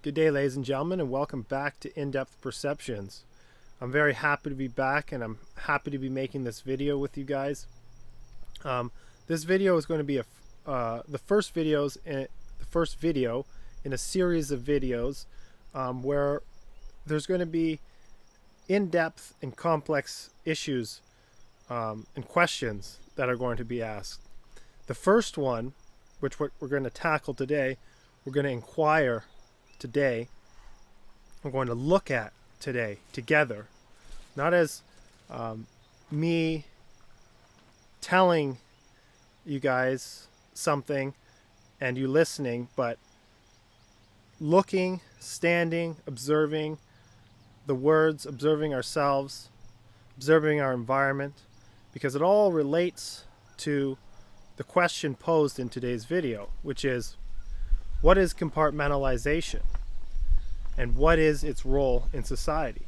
Good day, ladies and gentlemen, and welcome back to In-Depth Perceptions. I'm very happy to be back, and I'm happy to be making this video with you guys. This video is going to be the first video in a series of videos where there's going to be in-depth and complex issues and questions that are going to be asked. The first one, which we're going to tackle today, we're going to inquire today. We're going to look at today together, not as me telling you guys something and you listening, but looking, standing, observing the words, observing ourselves, observing our environment, because it all relates to the question posed in today's video, which is, what is compartmentalization and what is its role in society?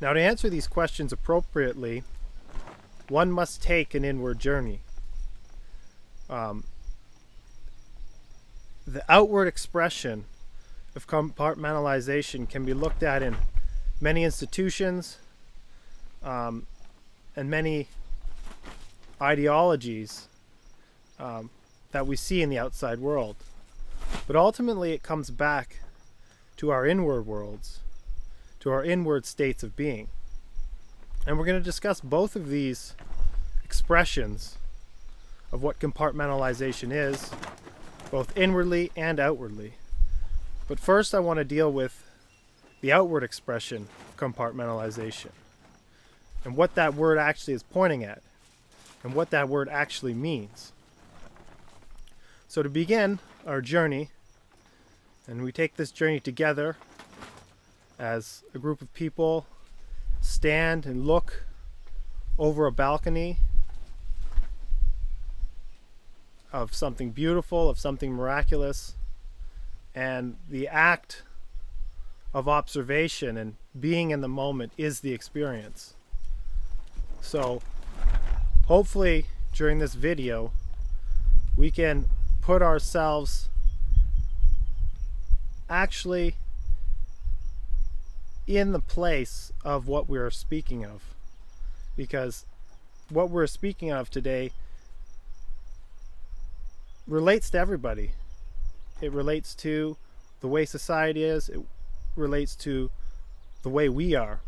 Now, to answer these questions appropriately, one must take an inward journey. The outward expression of compartmentalization can be looked at in many institutions and many ideologies that we see in the outside world. But ultimately it comes back to our inward worlds, to our inward states of being. And we're going to discuss both of these expressions of what compartmentalization is, both inwardly and outwardly. But first I want to deal with the outward expression of compartmentalization and what that word actually is pointing at and what that word actually means. So to begin our journey, and we take this journey together as a group of people stand and look over a balcony of something beautiful, of something miraculous, and the act of observation and being in the moment is the experience. So hopefully during this video we can put ourselves actually in the place of what we're speaking of, because what we're speaking of today relates to everybody. It relates to the way society is, it relates to the way we are,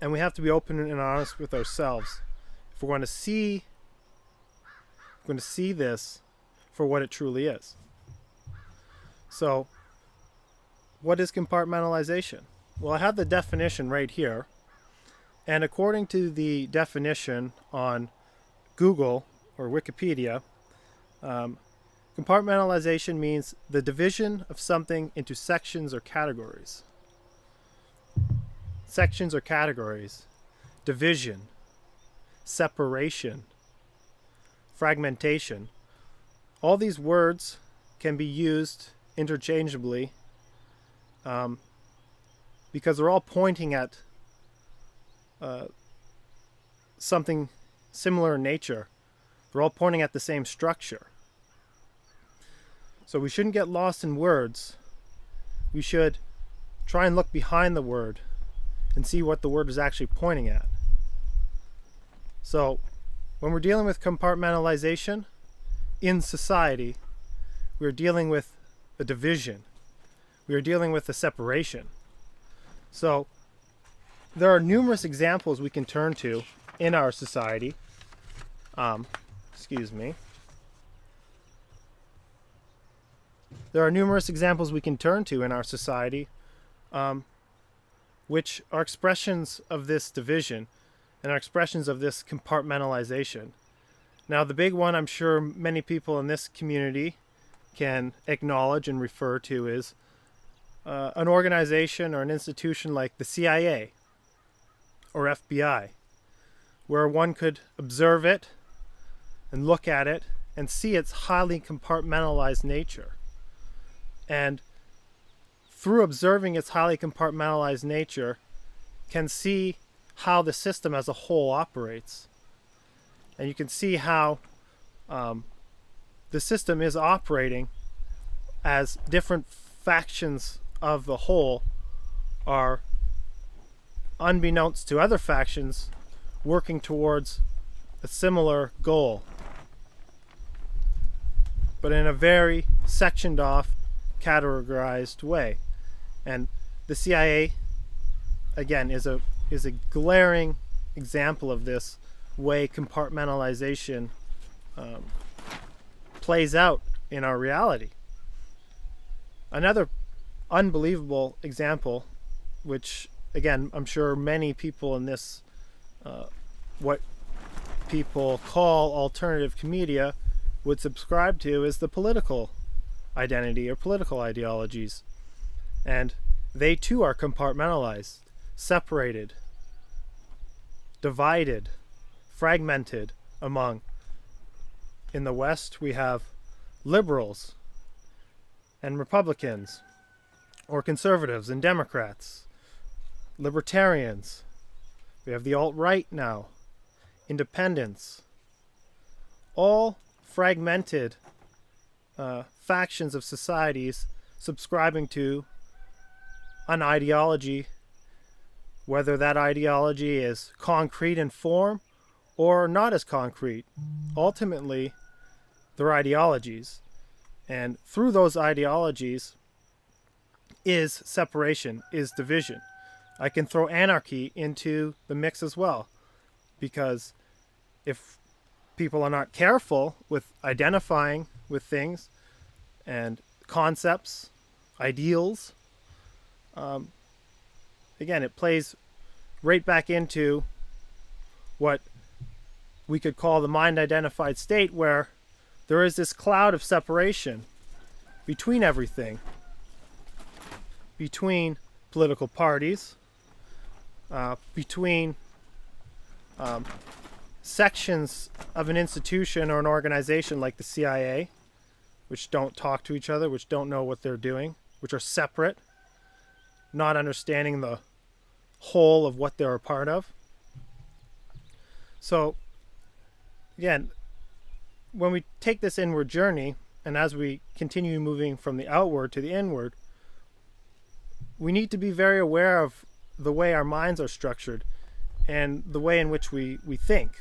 and we have to be open and honest with ourselves if we're going to see this for what it truly is. So, what is compartmentalization? Well, I have the definition right here, and according to the definition on Google or Wikipedia, compartmentalization means the division of something into sections or categories. Sections or categories, division, separation, fragmentation. All these words can be used interchangeably because they're all pointing at something similar in nature. They're all pointing at the same structure. So we shouldn't get lost in words. We should try and look behind the word and see what the word is actually pointing at. So when we're dealing with compartmentalization in society, we're dealing with a division. We are dealing with a separation. So there are numerous examples we can turn to in our society. There are numerous examples we can turn to in our society which are expressions of this division and are expressions of this compartmentalization. Now, the big one I'm sure many people in this community can acknowledge and refer to is an organization or an institution like the CIA or FBI, where one could observe it and look at it and see its highly compartmentalized nature. And through observing its highly compartmentalized nature, can see how the system as a whole operates. And you can see how the system is operating as different factions of the whole are, unbeknownst to other factions, working towards a similar goal, but in a very sectioned off, categorized way. And the CIA, again, is a glaring example of this way compartmentalization plays out in our reality. Another unbelievable example, which again I'm sure many people in this what people call alternative media would subscribe to, is the political identity or political ideologies. And they too are compartmentalized, separated, divided, fragmented among. In the West, we have liberals and Republicans, or conservatives and Democrats, libertarians. We have the alt-right now, independents, all fragmented factions of societies subscribing to an ideology, whether that ideology is concrete in form or not as concrete. Ultimately, they're ideologies. And through those ideologies is separation, is division. I can throw anarchy into the mix as well, because if people are not careful with identifying with things and concepts, ideals, again, it plays right back into what we could call the mind-identified state, where there is this cloud of separation between everything, between political parties, between sections of an institution or an organization like the CIA, which don't talk to each other, which don't know what they're doing, which are separate, not understanding the whole of what they're a part of. So, again, when we take this inward journey, and as we continue moving from the outward to the inward, we need to be very aware of the way our minds are structured and the way in which we think.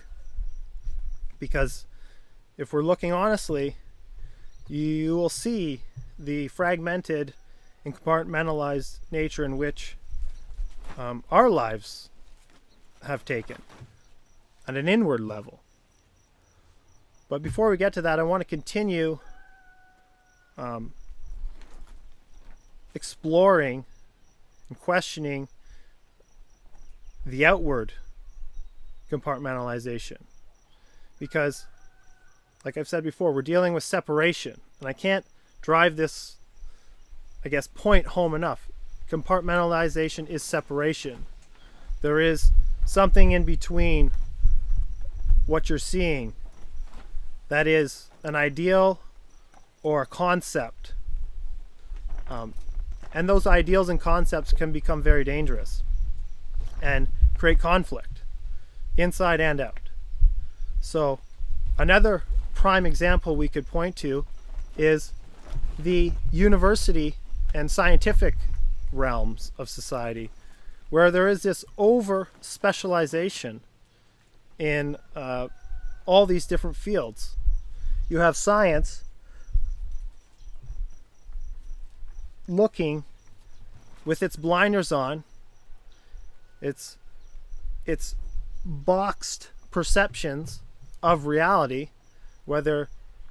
Because if we're looking honestly, you will see the fragmented and compartmentalized nature in which our lives have taken at an inward level. But before we get to that, I want to continue exploring and questioning the outward compartmentalization. Because, like I've said before, we're dealing with separation. And I can't drive this, I guess, point home enough. Compartmentalization is separation. There is something in between what you're seeing that is an ideal or a concept. And those ideals and concepts can become very dangerous and create conflict inside and out. So another prime example we could point to is the university and scientific realms of society, where there is this over specialization in all these different fields. You have science looking with its blinders on, its boxed perceptions of reality, whether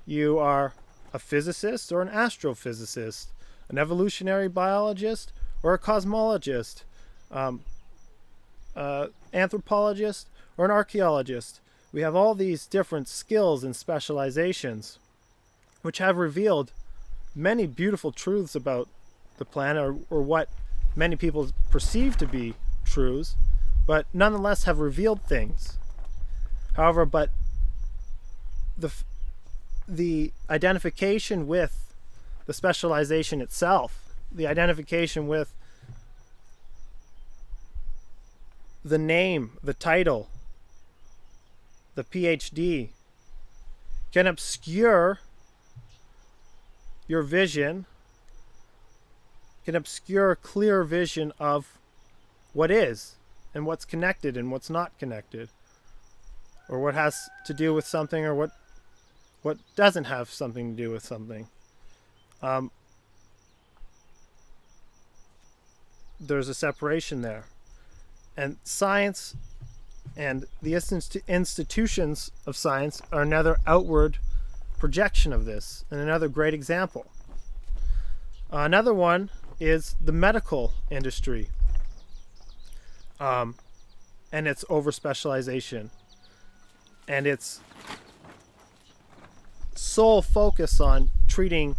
you are a physicist or an astrophysicist, an evolutionary biologist or a cosmologist, anthropologist or an archaeologist. We have all these different skills and specializations which have revealed many beautiful truths about the planet, or what many people perceive to be truths, but nonetheless have revealed things. However, but the identification with the specialization itself, the identification with the name, the title, the PhD, can obscure your vision can obscure a clear vision of what is and what's connected and what's not connected, or what has to do with something or what doesn't have something to do with something. There's a separation there. And science and the institutions of science are another outward projection of this, and another great example. Another one is the medical industry, and its over-specialization, and its sole focus on treating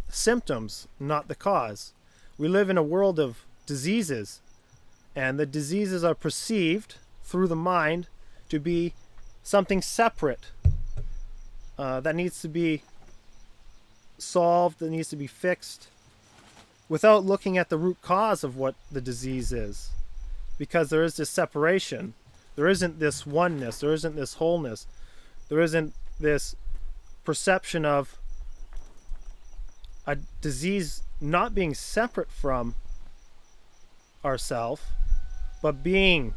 symptoms, not the cause. We live in a world of diseases, and the diseases are perceived through the mind to be something separate that needs to be solved, that needs to be fixed, without looking at the root cause of what the disease is. Because there is this separation. There isn't this oneness. There isn't this wholeness. There isn't this perception of a disease not being separate from ourself, but being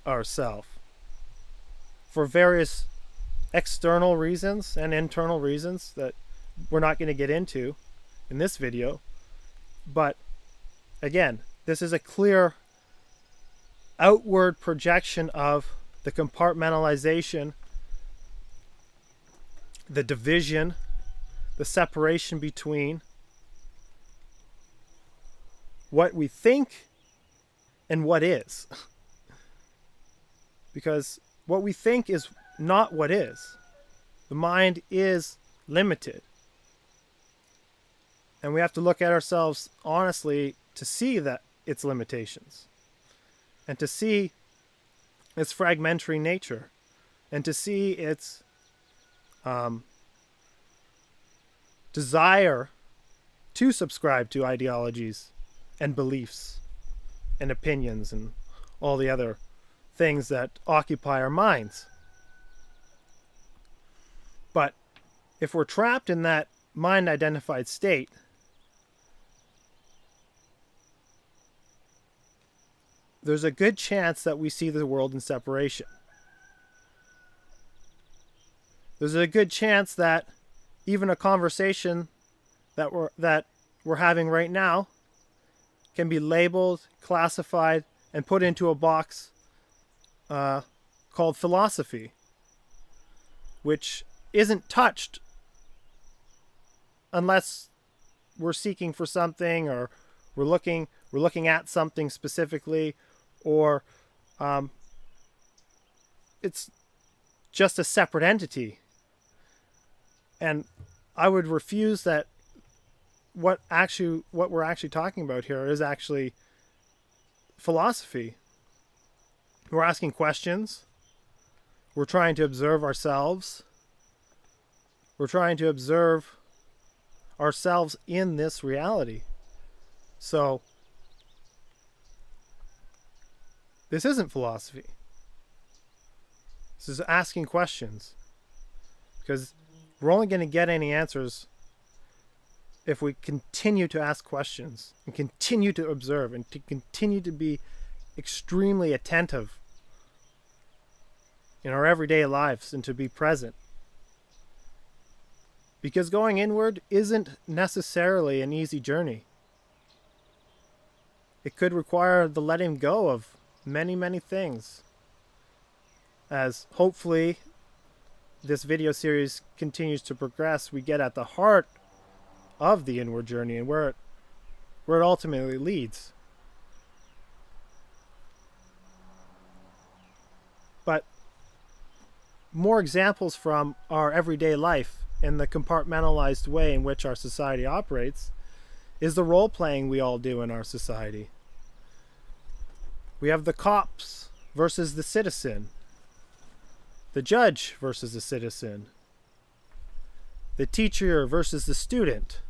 ourself for various external reasons and internal reasons that we're not going to get into in this video. But again, this is a clear outward projection of the compartmentalization, the division, the separation between what we think and what is. Because what we think is not what is. The mind is limited. And we have to look at ourselves honestly to see that its limitations, and to see its fragmentary nature, and to see its desire to subscribe to ideologies and beliefs and opinions and all the other things that occupy our minds. But if we're trapped in that mind-identified state, there's a good chance that we see the world in separation. There's a good chance that even a conversation that we're having right now can be labeled, classified, and put into a box called philosophy, which isn't touched unless we're seeking for something, or we're looking at something specifically, or it's just a separate entity. And I would refuse that what we're actually talking about here is actually philosophy. We're asking questions. We're trying to observe ourselves. We're trying to observe ourselves in this reality. So this isn't philosophy. This is asking questions. Because we're only going to get any answers if we continue to ask questions and continue to observe and to continue to be extremely attentive in our everyday lives and to be present. Because going inward isn't necessarily an easy journey. It could require the letting go of many, many things. As hopefully this video series continues to progress, we get at the heart of the inward journey and where it ultimately leads. But more examples from our everyday life and the compartmentalized way in which our society operates is the role-playing we all do in our society. We have the cops versus the citizen, the judge versus the citizen, the teacher versus the student.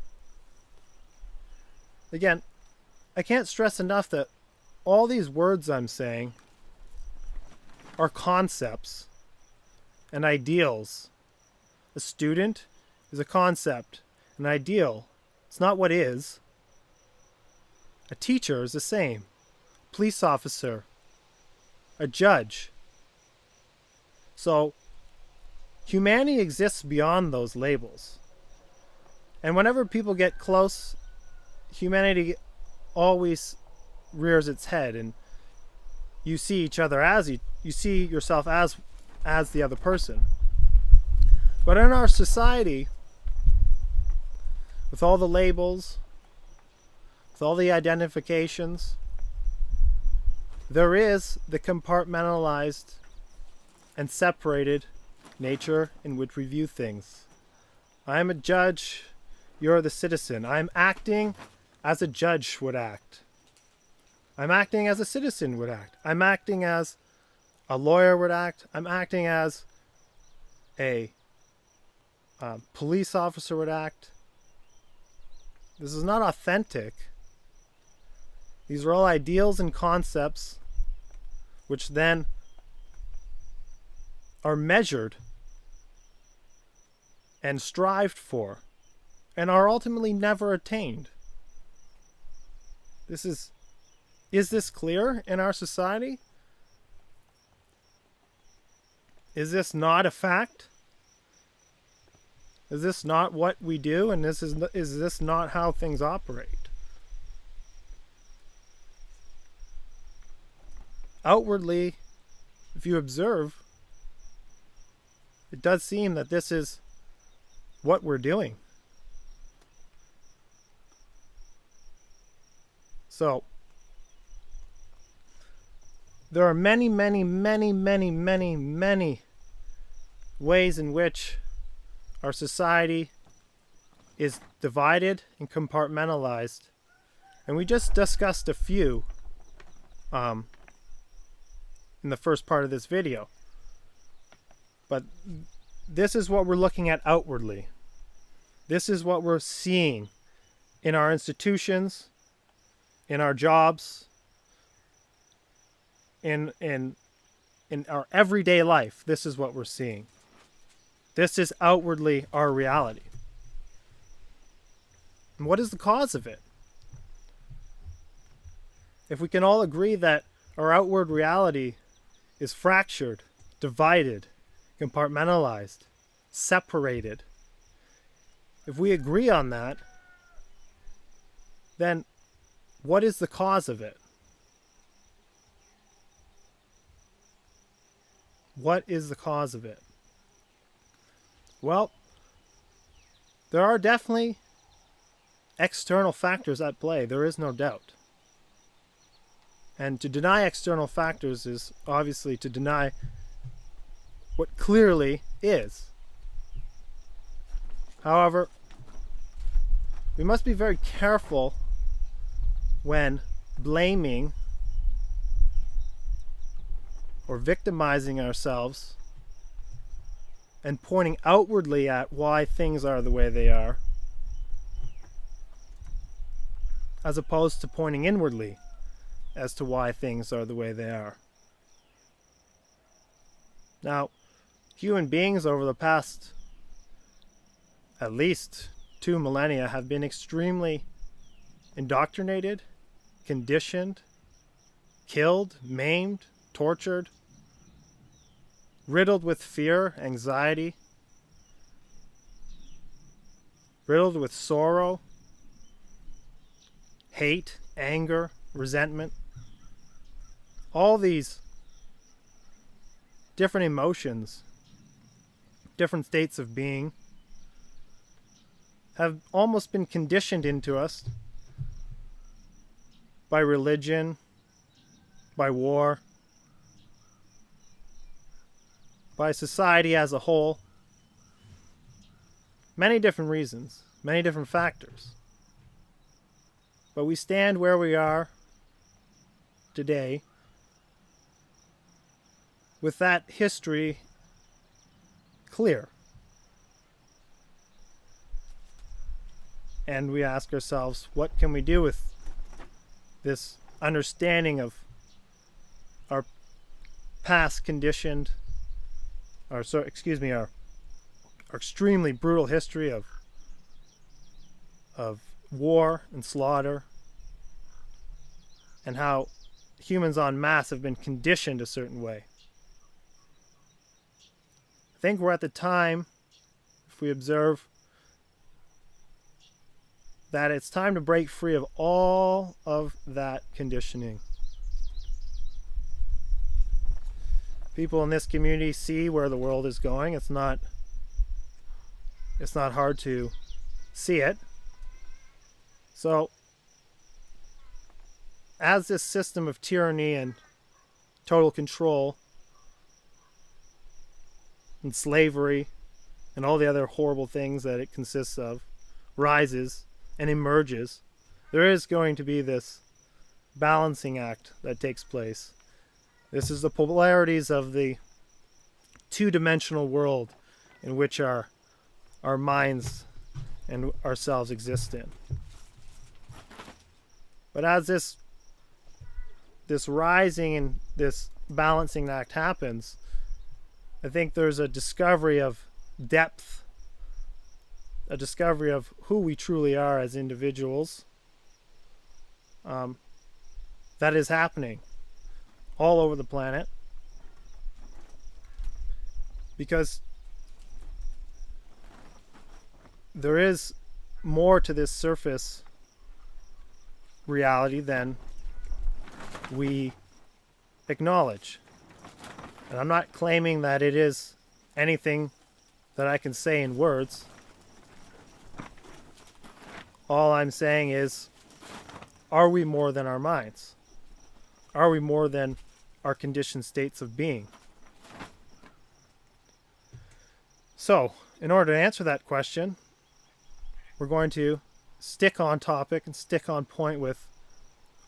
Again, I can't stress enough that all these words I'm saying are concepts and ideals. A student is a concept, an ideal. It's not what is. A teacher is the same. Police officer, a judge. So humanity exists beyond those labels. And whenever people get close, humanity always rears its head, and you see each other as you see yourself as the other person. But in our society, with all the labels, with all the identifications, there is the compartmentalized and separated nature in which we view things. I am a judge, you're the citizen. I'm acting as a judge would act. I'm acting as a citizen would act. I'm acting as a lawyer would act. I'm acting as a police officer would act. This is not authentic. These are all ideals and concepts which then are measured and strived for and are ultimately never attained. Is this clear in our society? Is this not a fact? Is this not what we do? And is this not how things operate? Outwardly, if you observe, it does seem that this is what we're doing. So, there are many, many, many, many, many, many ways in which our society is divided and compartmentalized. And we just discussed a few in the first part of this video. But this is what we're looking at outwardly. This is what we're seeing in our institutions, in our jobs, in our everyday life. This is what we're seeing. This is outwardly our reality. And what is the cause of it? If we can all agree that our outward reality is fractured, divided, compartmentalized, separated, if we agree on that, then what is the cause of it? What is the cause of it? Well, there are definitely external factors at play. There is no doubt. And to deny external factors is obviously to deny what clearly is. However, we must be very careful when blaming or victimizing ourselves and pointing outwardly at why things are the way they are, as opposed to pointing inwardly as to why things are the way they are. Now, human beings over the past at least 2 millennia have been extremely indoctrinated, conditioned, killed, maimed, tortured, riddled with fear, anxiety, riddled with sorrow, hate, anger, resentment. All these different emotions, different states of being, have almost been conditioned into us by religion, by war, by society as a whole. Many different reasons, many different factors. But we stand where we are today with that history clear. And we ask ourselves, what can we do with this understanding of our past conditioned, our extremely brutal history of war and slaughter, and how humans en masse have been conditioned a certain way. I think we're at the time, if we observe, that it's time to break free of all of that conditioning. People in this community see where the world is going. It's not hard to see it. So, as this system of tyranny and total control and slavery and all the other horrible things that it consists of rises and emerges, there is going to be this balancing act that takes place. This is the polarities of the two-dimensional world in which our minds and ourselves exist in. But as this rising and this balancing act happens, I think there's a discovery of depth, a discovery of who we truly are as individuals. That is happening all over the planet, because there is more to this surface reality than we acknowledge. And I'm not claiming that it is anything that I can say in words. All I'm saying is, are we more than our minds? Are we more than our conditioned states of being? So, in order to answer that question, we're going to stick on topic and stick on point with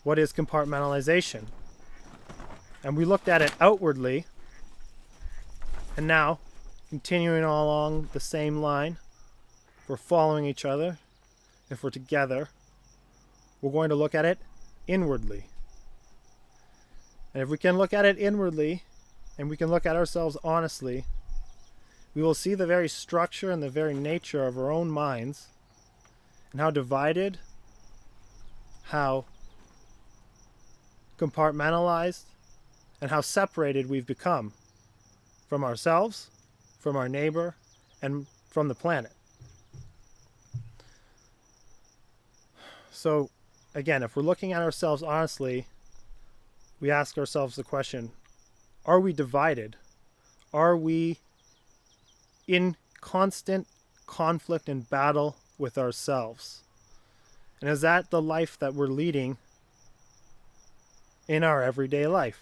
what is compartmentalization. And we looked at it outwardly, and now, continuing along the same line, if we're following each other, if we're together, we're going to look at it inwardly. And if we can look at it inwardly, and we can look at ourselves honestly, we will see the very structure and the very nature of our own minds, and how divided, how compartmentalized, and how separated we've become from ourselves, from our neighbor, and from the planet. So, again, if we're looking at ourselves honestly, we ask ourselves the question, are we divided? Are we in constant conflict and battle with ourselves? And is that the life that we're leading in our everyday life?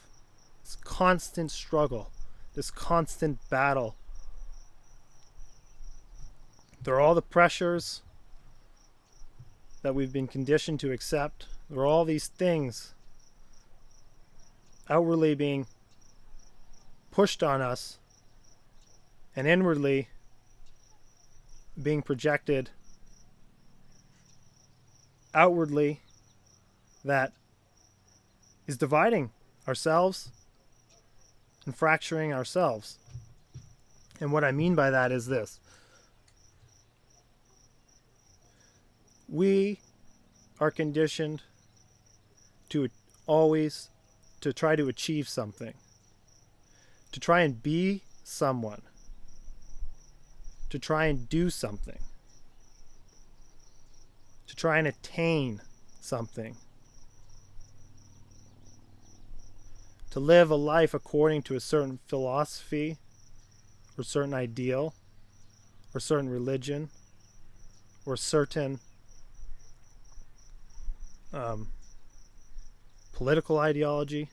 This constant struggle, this constant battle. There are all the pressures that we've been conditioned to accept. There are all these things outwardly being pushed on us and inwardly being projected outwardly, that is dividing ourselves and fracturing ourselves. And what I mean by that is this. We are conditioned to always to try to achieve something, to try and be someone, to try and do something, to try and attain something, to live a life according to a certain philosophy or certain ideal or certain religion or certain political ideology.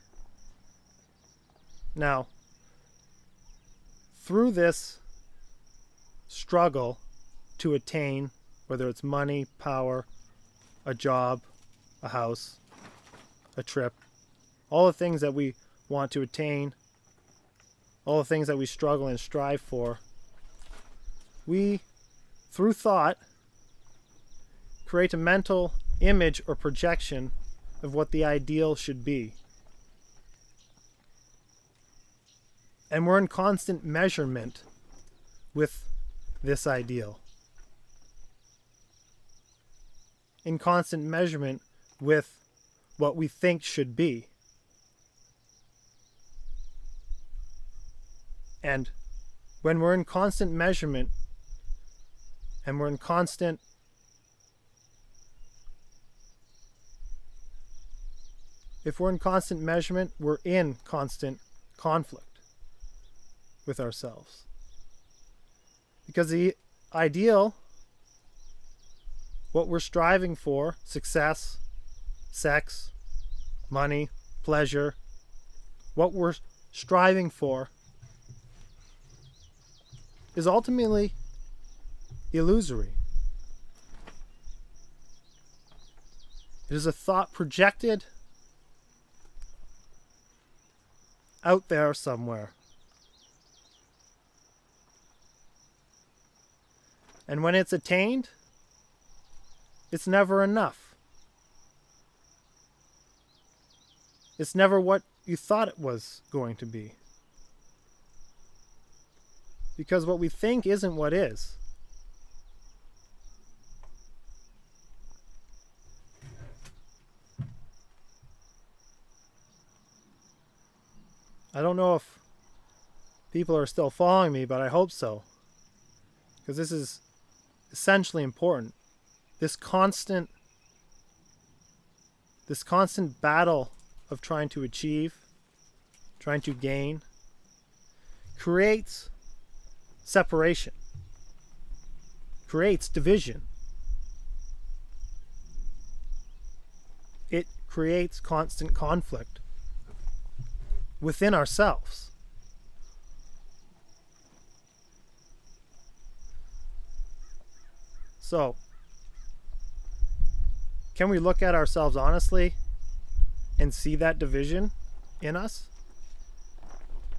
Now, through this struggle to attain, whether it's money, power, a job, a house, a trip, all the things that we want to attain, all the things that we struggle and strive for, we, through thought, create a mental image or projection of what the ideal should be. And we're in constant measurement with this ideal. In constant measurement with what we think should be. And when we're in constant measurement and we're in constant measurement, we're in constant conflict with ourselves. Because the ideal, what we're striving for, success, sex, money, pleasure, what we're striving for is ultimately illusory. It is a thought projected out there somewhere. And when it's attained, it's never enough. It's never what you thought it was going to be. Because what we think isn't what is. I don't know if people are still following me, but I hope so. Because this is essentially important. This constant battle of trying to achieve, trying to gain, creates separation, creates division. It creates constant conflict within ourselves. So, can we look at ourselves honestly and see that division in us?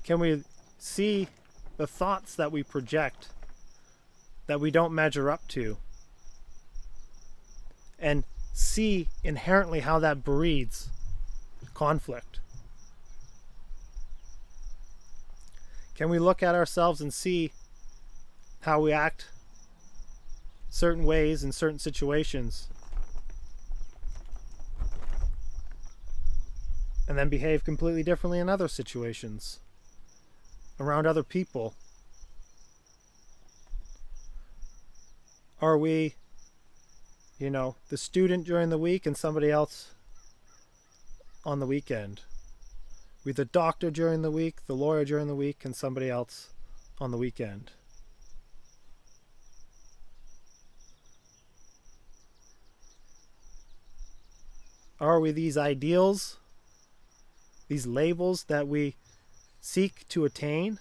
Can we see the thoughts that we project that we don't measure up to, and see inherently how that breeds conflict? Can we look at ourselves and see how we act certain ways in certain situations and then behave completely differently in other situations, around other people? Are we, the student during the week and somebody else on the weekend? We the doctor during the week, the lawyer during the week, and somebody else on the weekend? Are we these ideals, these labels that we seek to attain,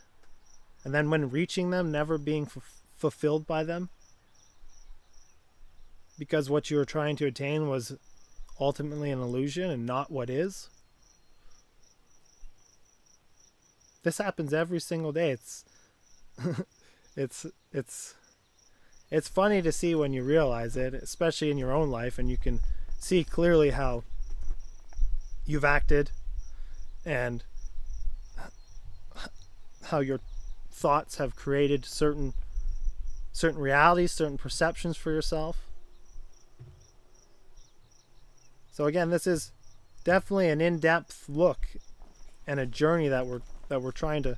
and then when reaching them, never being fulfilled by them? Because what you were trying to attain was ultimately an illusion and not what is? This happens every single day. It's funny to see when you realize it, especially in your own life, and you can see clearly how you've acted and how your thoughts have created certain realities, certain perceptions for yourself. So again, this is definitely an in-depth look and a journey that we're trying to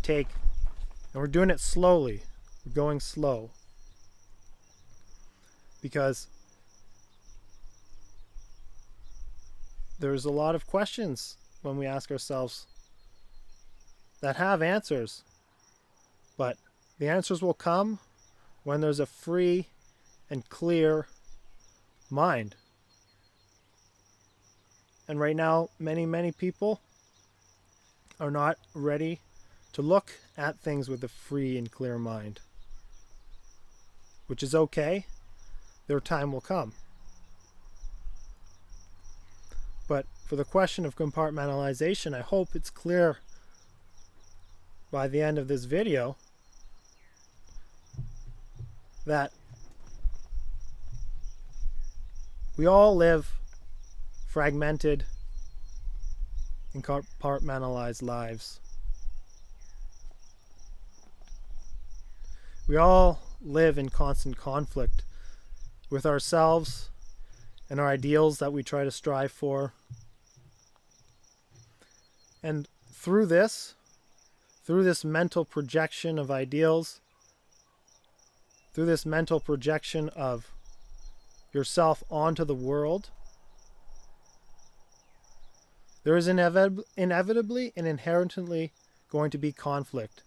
take, and we're doing it slowly. We're going slow because there's a lot of questions when we ask ourselves that have answers, but the answers will come when there's a free and clear mind. And right now, many people are not ready to look at things with a free and clear mind, which is okay. Their time will come. But for the question of compartmentalization, I hope it's clear by the end of this video that we all live fragmented and compartmentalized lives. We all live in constant conflict with ourselves and our ideals that we try to strive for. And through this mental projection of ideals, through this mental projection of yourself onto the world, there is inevitably and inherently going to be conflict.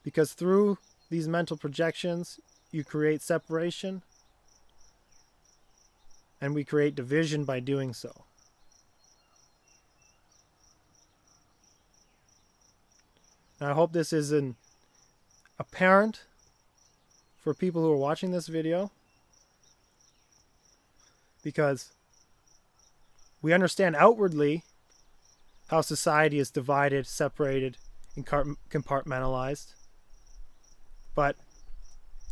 Because through these mental projections, you create separation, and we create division by doing so. Now, I hope this is apparent for people who are watching this video, because we understand outwardly how society is divided, separated, and compartmentalized. But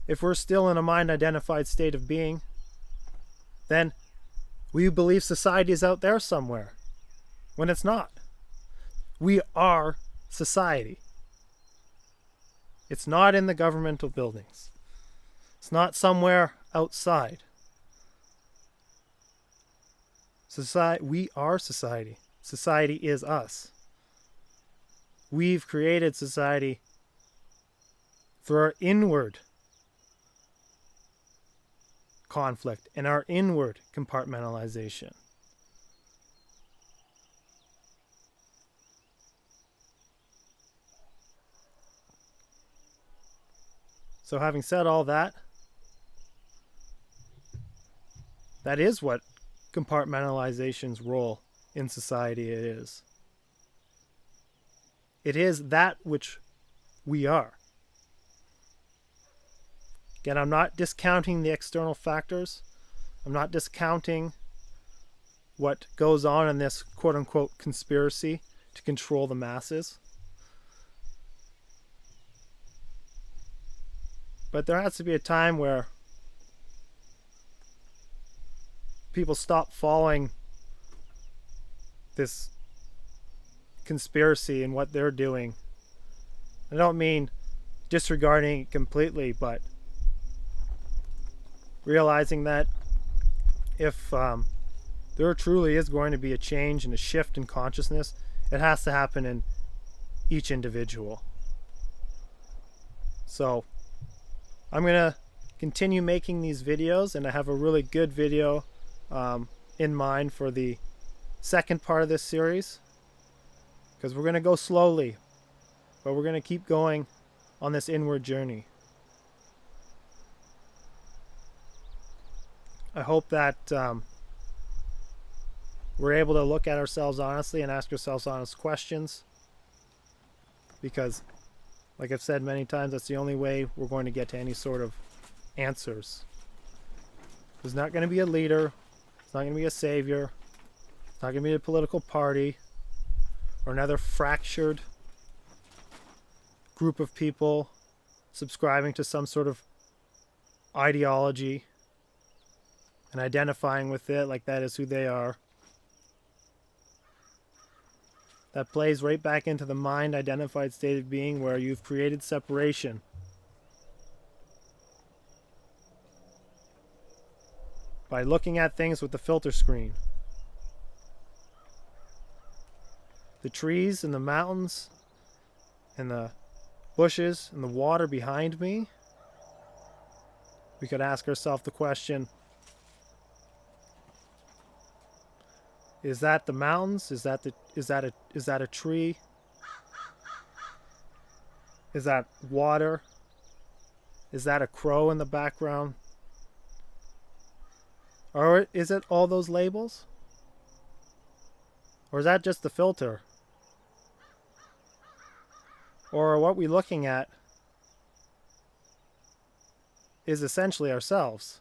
if we're still in a mind-identified state of being, then we believe society is out there somewhere, when it's not. We are society. It's not in the governmental buildings. It's not somewhere outside. We are society. Society is us. We've created society through our inward conflict and our inward compartmentalization. So having said all that, that is what compartmentalization's role in society is. It is that which we are. Again, I'm not discounting the external factors. I'm not discounting what goes on in this quote-unquote conspiracy to control the masses. But there has to be a time where people stop following this conspiracy and what they're doing. I don't mean disregarding it completely, but realizing that if there truly is going to be a change and a shift in consciousness, it has to happen in each individual. So I'm going to continue making these videos, and I have a really good video in mind for the second part of this series, because we're going to go slowly, but we're going to keep going on this inward journey. I hope that we're able to look at ourselves honestly and ask ourselves honest questions, because like I've said many times, that's the only way we're going to get to any sort of answers. There's not going to be a leader. It's not going to be a savior. It's not going to be a political party or another fractured group of people subscribing to some sort of ideology and identifying with it like that is who they are. That plays right back into the mind-identified state of being where you've created separation. By looking at things with the filter screen. The trees and the mountains and the bushes and the water behind me, we could ask ourselves the question, is that the mountains? Is that a tree? Is that water? Is that a crow in the background? Or is it all those labels? Or is that just the filter? Or what we're looking at is essentially ourselves.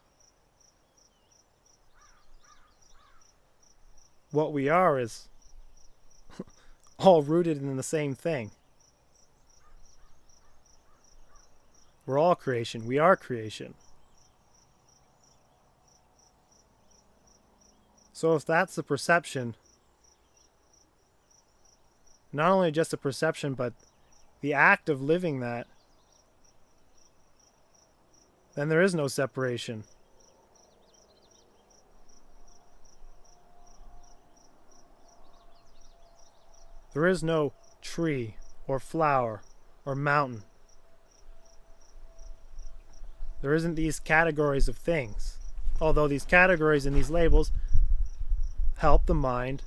What we are is all rooted in the same thing. We're all creation. We are creation. So if that's the perception, not only just a perception, but the act of living that, then there is no separation. There is no tree or flower or mountain. There isn't these categories of things, although these categories and these labels help the mind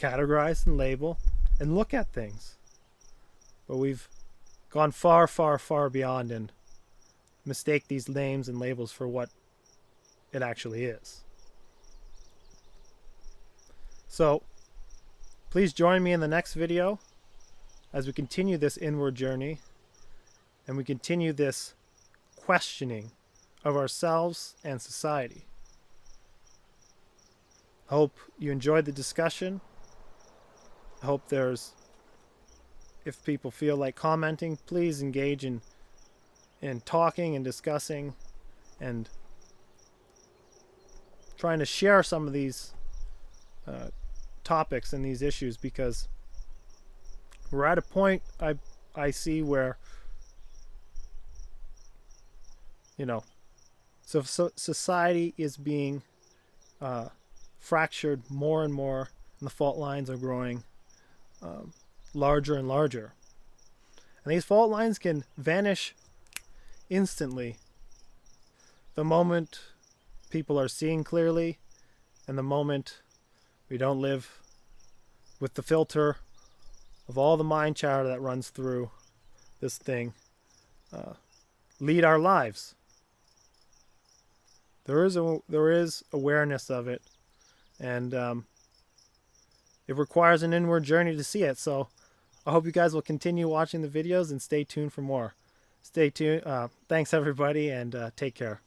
categorize and label and look at things. But we've gone far, far, far beyond and mistake these names and labels for what it actually is. So please join me in the next video as we continue this inward journey and we continue this questioning of ourselves and society. I hope you enjoyed the discussion. I hope if people feel like commenting, please engage in talking and discussing and trying to share some of these topics and these issues, because we're at a point I see where, so society is being fractured more and more, and the fault lines are growing larger and larger. And these fault lines can vanish instantly the moment people are seeing clearly, and the moment we don't live with the filter of all the mind chatter that runs through this thing lead our lives. There is awareness of it, and it requires an inward journey to see it. So I hope you guys will continue watching the videos and stay tuned for more. Stay tuned. Thanks everybody, and take care.